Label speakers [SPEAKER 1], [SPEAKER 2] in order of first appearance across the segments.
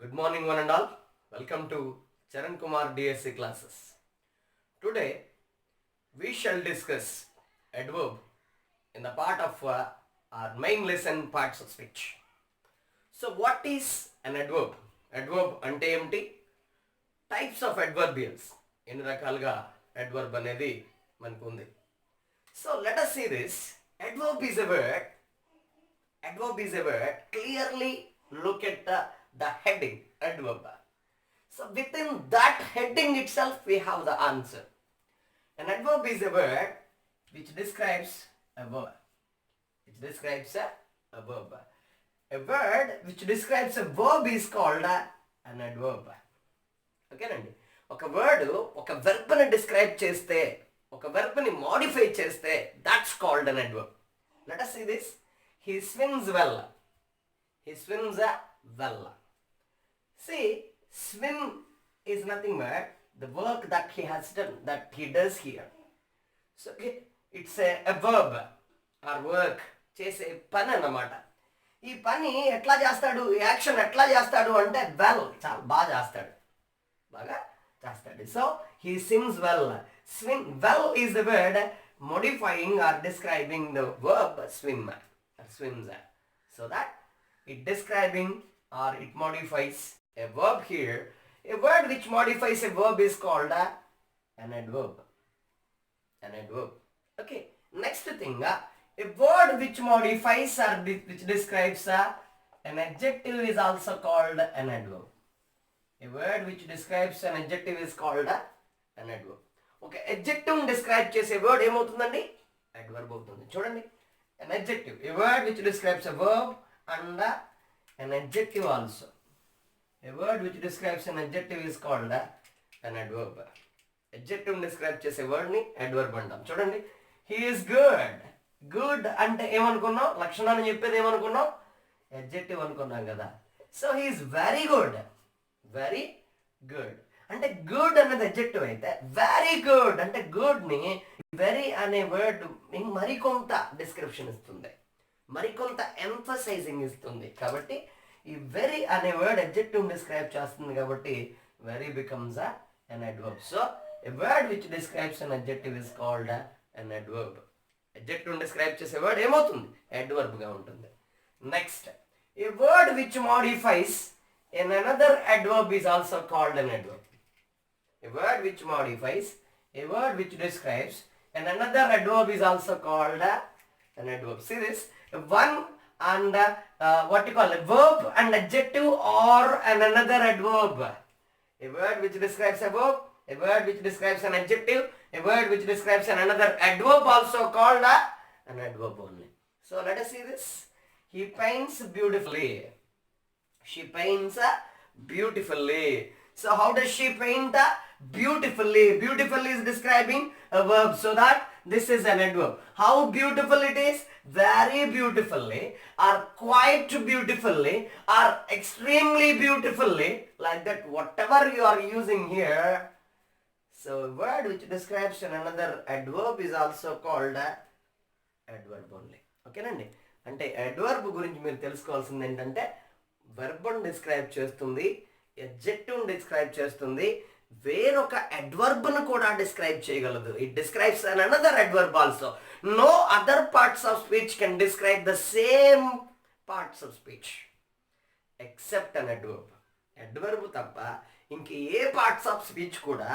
[SPEAKER 1] Good morning one and all. Welcome to Charan Kumar DSC classes. Today we shall discuss adverb in the part of our main lesson parts of speech. So what is an adverb? Adverb ante emti? Types of adverbials. ఎన్ని రకాలుగా adverb అనేది మనకు ఉంది. So let us see this. Adverb is a word. Adverb is a word. Clearly look at the heading, adverb. So within that heading itself we have the answer. An adverb is a word which describes a verb. Which describes a verb. A word which describes a verb is called an adverb. Okay నండి, ఒక word ఒక వెర్బ్ని describe చేస్తే, ఒక వెర్బ్ని modify చేస్తే, that's called an adverb. Let us see this. He swims well. He swims well. See, swim is nothing but the work that he has done, that he does here. So it's a verb or work. చేసే పని అన్నమాట. ఈ పని ఎట్లా చేస్తాడు, ఈ action ఎట్లా చేస్తాడు అంటే వెల్, చాలా బాగా చేస్తాడు, బాగా చేస్తాడు. So he swims well. Swim well is the word modifying or describing the verb swim or swims, so that it describing or it modifies a verb here. A word which modifies a verb is called an adverb. An adverb. Okay. Next thing, a word which modifies or which describes an adjective is also called an adverb. A word which describes an adjective is called an adverb. Okay. Adjective describe చేసే word ఏమవుతుందండి? Adverb అవుతుంది. చూడండి. An adjective. A word which describes a verb and an adjective also. A word which describes an adjective is called an adverb. Adjective describe చేసే word ని adverb అంటాం. చూడండి, he is good. Good అంటే ఏమనుకున్నాం? లక్షణాన్ని చెప్పేది ఏమనుకున్నాం? adjective అనుకున్నాం కదా. So he is very good. Very good అంటే గుడ్ అన్నది adjective అయితే, వెరీ గుడ్ అంటే గుడ్ ని వెరీ అనే వర్డ్ మరికొంత డిస్క్రిప్షన్ ఇస్తుంది, మరికొంత ఎంఫసైజింగ్ ఇస్తుంది. కాబట్టి ఈ వెరీ అనే వర్డ్ adjective డిస్క్రైబ్ చేస్తుంది కాబట్టి very becomes an adverb. So a word which describes an adjective is called an adverb. Adjective describe చేసే వర్డ్ ఏమవుతుంది? adverb గా ఉంటుంది. Next, a word which modifies in another adverb is also called an adverb. A word which modifies, a word which describes and another adverb is also called an adverb. See this, one and what you call a verb and adjective or another adverb. A word which describes a verb, a word which describes an adjective, a word which describes another adverb also called an adverb only. So let us see this. He paints beautifully. She paints beautifully. So how does she paint? Beautifully. Beautifully is describing a verb, so that this is an adverb. How beautiful it is? Very beautifully, or quite beautifully, or extremely beautifully, like that, whatever you are using here. So a word which describes another adverb is also called adverb only. Okay నండి, అంటే adverb గురించి మీరు తెలుసుకోవాల్సింది ఏంటంటే వెర్బ్ని describe చేస్తుంది, adjective describe చేస్తుంది, వేరొక అడ్వర్బ్ను కూడా డిస్క్రైబ్ చేయగలదు. It describes an another adverb also. No other parts of speech can describe the same parts of speech except an adverb. Adverb తప్ప ఇంక ఏ పార్ట్స్ ఆఫ్ స్పీచ్ కూడా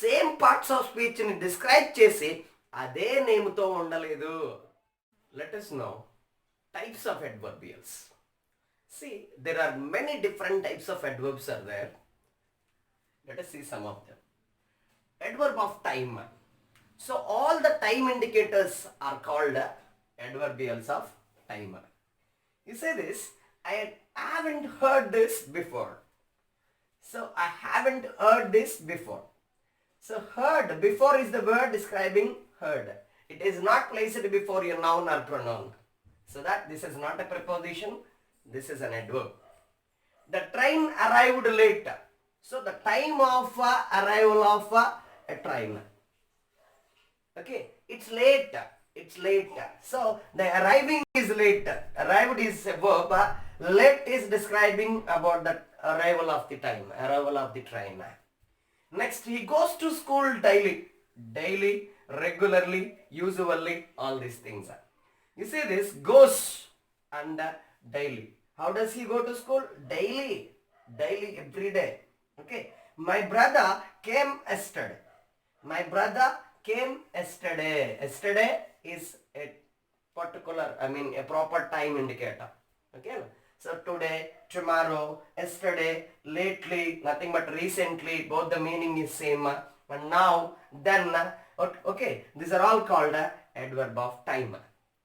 [SPEAKER 1] సేమ్ పార్ట్స్ ఆఫ్ స్పీచ్ని డిస్క్రైబ్ చేసి అదే నేమ్తో ఉండలేదు. Let us know types of adverbials. See, there are many different types of adverbs are there. Let us see some of them. Adverb of time. So all the time indicators are called adverbials of time. You say this, I haven't heard this before. So I haven't heard this before. So heard, before is the word describing heard. It is not placed before your noun or pronoun. So that this is not a preposition, this is an adverb. The train arrived late. So the time of arrival of a train. Okay, it's late. It's late. So the arriving is late. Arrived is a verb. Late is describing about the arrival of the time, arrival of the train. Next, he goes to school daily. Daily, regularly, usually, all these things. You see this, goes and daily. How does he go to school? Daily. Daily, every day. Okay. My brother came yesterday. My brother came yesterday. Yesterday is a particular, a proper time indicator. Okay. So today, tomorrow, yesterday, lately, nothing but recently, both the meaning is same. And now, then, okay, these are all called adverb of time.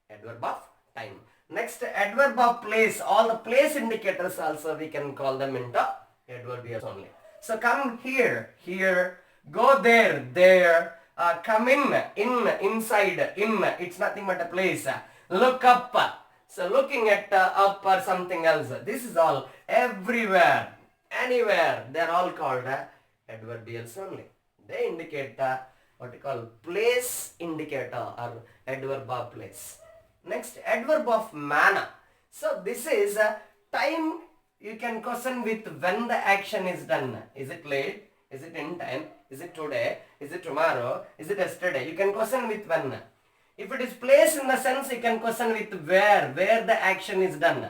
[SPEAKER 1] Adverb of time. Next, adverb of place. All the place indicators also we can call them into adverbials only. So come here, here, go there, there, come in, inside, in, it's nothing but a place. Look up. So looking at up or something else. This is all everywhere, anywhere. They are all called adverbials only. They indicate what we call place indicator or adverb of place. Next, adverb of manner. So this is time. You can question with when the action is done. Is it late? Is it in time? Is it today? Is it tomorrow? Is it yesterday? You can question with when. If it is place in the sense, you can question with where the action is done.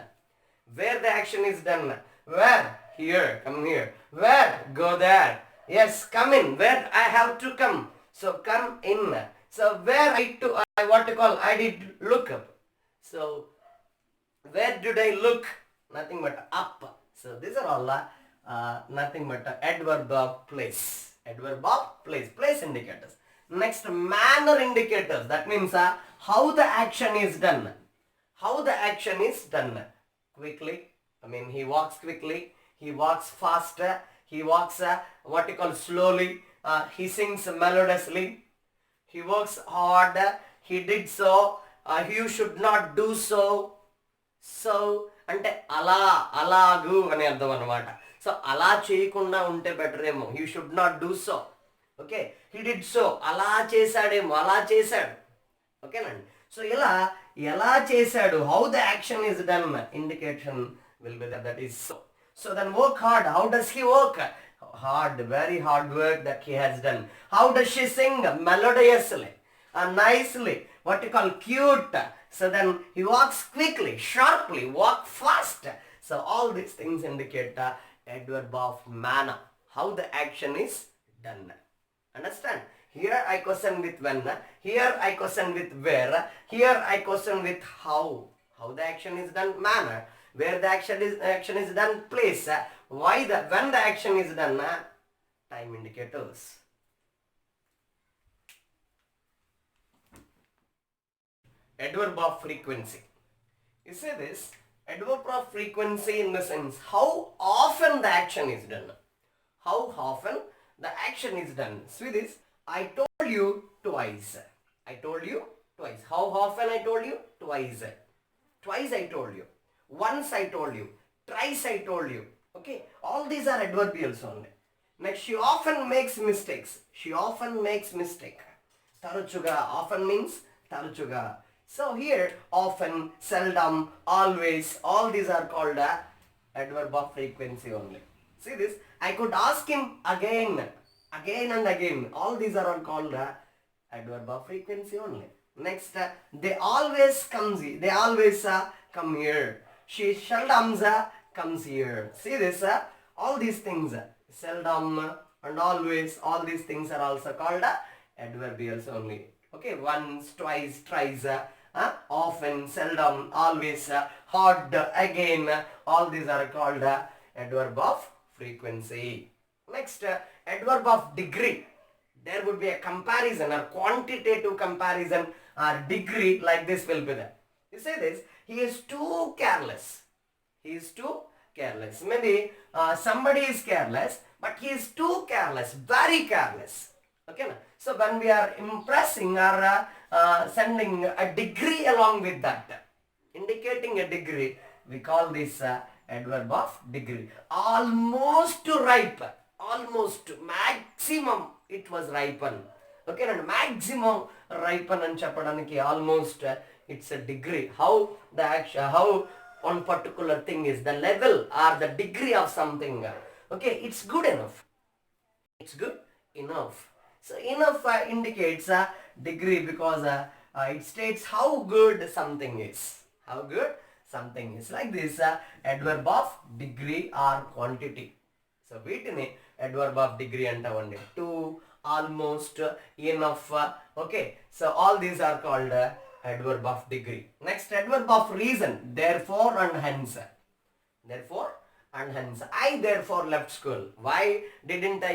[SPEAKER 1] Where the action is done. Where? Here, come here. Where? Go there. Yes, come in. Where I have to come. So come in. So where I did look up. So where did I look? Nothing but up. So these are all nothing but adverb of place. Adverb of place. Place indicators. Next, manner indicators. That means how the action is done. How the action is done. Quickly. He walks quickly. He walks faster. He walks slowly. He sings melodiously. He works hard. He did so. You should not do so. So, అంటే అలాగు అని అర్థం అనమాట. So అలా చేయకుండా ఉంటే better ఏమో. You should not do so. Okay, he did so, అలా చేశాడేమో, అలా చేశాడు. ఓకేనండి. సో ఇలా ఎలా చేశాడు, how the action is done indication will be that is so. So then work hard. How does he work hard, very hard work that he has done. How does she sing? Melodiously, nicely, what you call cute. So then he walks quickly, sharply, walk fast. So all these things indicate adverb of manner, how the action is done. Understand? Here I question with when, here I question with where, here I question with how the action is done, manner, where the action is done, place, when the action is done, time indicators. Adverb of frequency. You say this, adverb of frequency in the sense how often the action is done. How often the action is done. See this, I told you twice. I told you twice. How often I told you? Twice. Twice I told you. Once I told you. Thrice I told you. Okay, all these are adverbials only. Next, she often makes mistakes. She often makes mistake. Taruchuga, often means taruchuga. So here, often, seldom, always, all these are called adverb of frequency only. See this, I could ask him again and again. All these are all called adverb of frequency only. Next, they always come here. She seldom comes here. See this, all these things, seldom and always, all these things are also called adverbials only. Okay, once, twice, thrice, often, seldom, always, hard, again, all these are called adverb of frequency. Next, adverb of degree. There would be a comparison or quantitative comparison or degree like this will be there. You say this, he is too careless. He is too careless. Maybe somebody is careless, but he is too careless, very careless. Okay, so when we are impressing or sending a degree along with that, indicating a degree, we call this adverb of degree. Almost ripe, almost, maximum it was ripen. Okay, and maximum ripen and chappadaniki, almost it's a degree. How the action, how one particular thing is the level or the degree of something. Okay, it's good enough. It's good enough. So enough indicates a degree because it states how good something is. How good something is. Like this adverb of degree or quantity. So వీటిని adverb of degree అంటామండి. To, almost, enough. Okay. So all these are called adverb of degree. Next, adverb of reason. Therefore and hence. Therefore and hence. I therefore left school. Why didn't I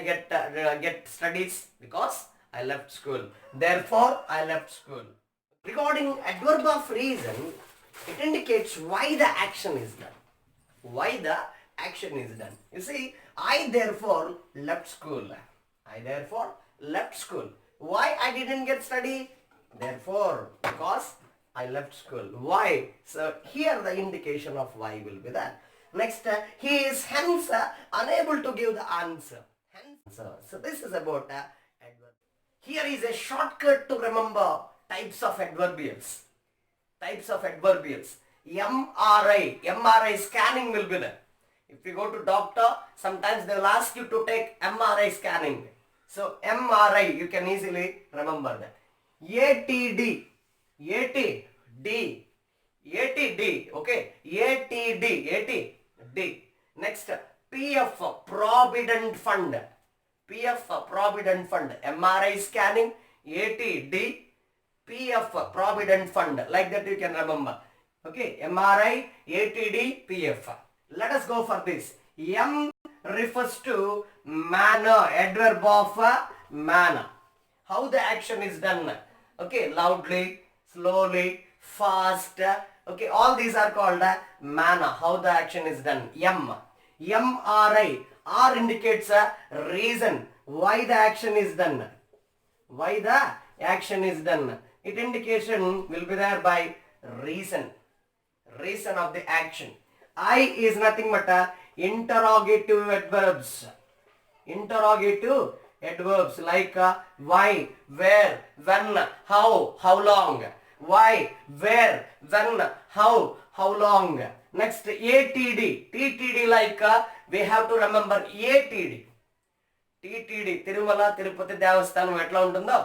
[SPEAKER 1] get studies? Because I left school. Therefore I left school. Regarding adverb of reason, it indicates why the action is done. Why the action is done. You see, I therefore left school. I therefore left school. Why I didn't get study? Therefore, because I left school. Why? So here the indication of why will be that. Next, he is hence unable to give the answer. Hence, so this is about adverb. Here is a shortcut to remember types of adverbials. Types of adverbials. MRI scanning will be there. If you go to doctor, sometimes they will ask you to take MRI scanning. So MRI, you can easily remember that. ATD, okay, ATD. Next, PF, Provident Fund. PF, Provident Fund. MRI scanning, ATD, PF, Provident Fund. Like that you can remember. Okay, MRI, ATD, PF. Let us go for this. M refers to manner, adverb of manner. How the action is done. Okay, loudly, slowly, fast. Okay, all these are called manner. How the action is done. MRI. R indicates a reason why the action is done. Why the action is done. It indication will be there by reason. Reason of the action. I is nothing but interrogative adverbs. Interrogative adverbs like why, where, when, how long. Why, where, when, how long. Next, ATD. TTD like we have to remember ATD. TTD, Tirumala Tirupati దేవస్థానం ఎట్లా ఉంటుందో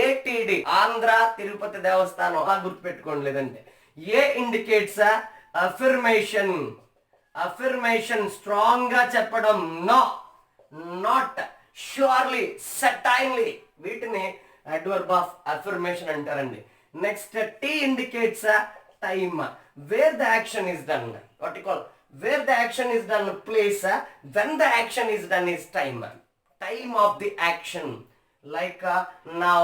[SPEAKER 1] ATD, Andhra Tirupati దేవస్థానం అలా గుర్తుపెట్టుకోండి. లేదంటే A indicates affirmation. Affirmation, strong గా చెప్పడం. No, not, surely, certainly. వీటిని adverb of affirmation అంటారండి. Next, T indicates time. Where the action is done. What you call? Where the action is done, place. When the action is done is time. Time of the action. Like now,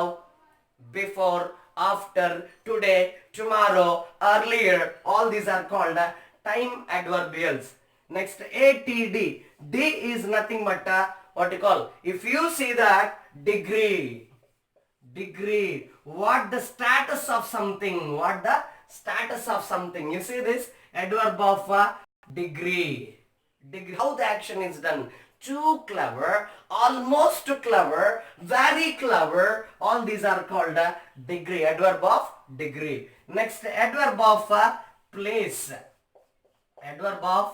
[SPEAKER 1] before, after, today, tomorrow, earlier. All these are called time adverbials. Next, ATD. D is nothing but what you call? If you see that degree. What the status of something. What the status of something. You see this adverb of degree. How the action is done. Too clever, almost clever, very clever. All these are called degree. Adverb of degree. Next, adverb of place. Adverb of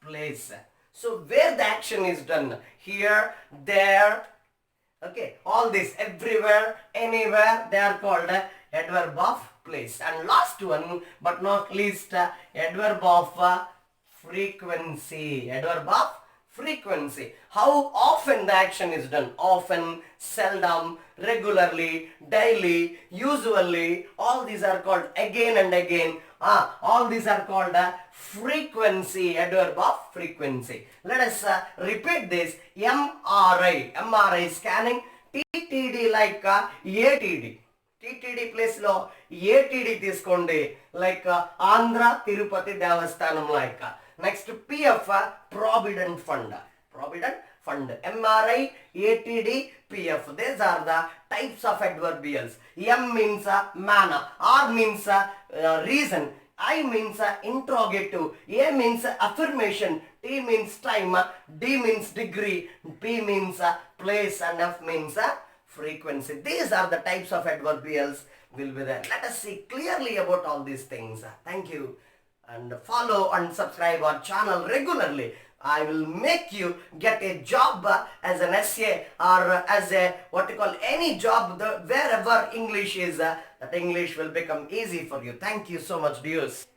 [SPEAKER 1] place. So where the action is done. Here, there. Okay, all this, everywhere, anywhere, they are called adverb of place. And last one, but not least, adverb of frequency. Adverb of frequency. How often the action is done. Often, seldom, regularly, daily, usually. All these are called again and again. All these are called frequency. Adverb of frequency. Let us repeat this. MRI scanning. TTD like ATD. TTD place లో ATD తీసుకోండి. Like Andhra Tirupati Devasthanam like. Next, PF, Provident Fund. Provident Fund. MRI, ATD, PF. These are the types of adverbials. M means manner. R means reason. I means interrogative. A means affirmation. T means time. D means degree. P means place. And F means frequency. These are the types of adverbials will be there. Let us see clearly about all these things. Thank you. and follow and subscribe our channel regularly. I will make you get a job as an SA or as a what you call any job wherever English is, that English will become easy for you. Thank you so much, dears.